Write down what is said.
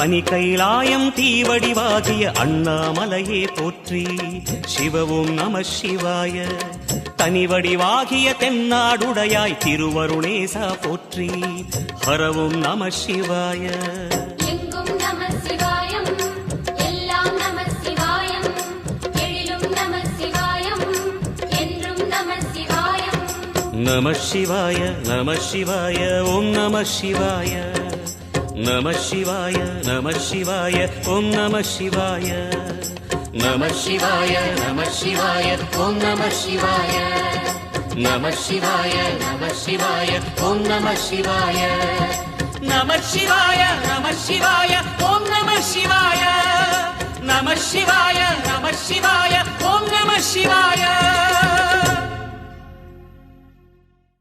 பனி கைலாயம் தீவடிவாகிய அண்ணாமலையே போற்றி. சிவவும் நம சிவாய. தனிவடிவாகிய தென்னாடுடையாய் திருவருணேசா போற்றி. ஹரவும் நம சிவாய. எங்கும் நம சிவாயம், எல்லாம் நம சிவாயம், எழிலும் நம சிவாயம், என்றும் நம சிவாயம். நம சிவாய நம சிவாய ஓம் நம சிவாய. நம சிவாய நம சிவாய ஓம் நம சிவாய. நம சிவாய நம சிவாய ஓம் நம சிவாய. நம சிவாய நம சிவாய ஓம் நம சிவாய. நம சிவாய நம சிவாய ஓம் நம சிவாய. நம சிவாய நம சிவாய ஓம் நம சிவாய.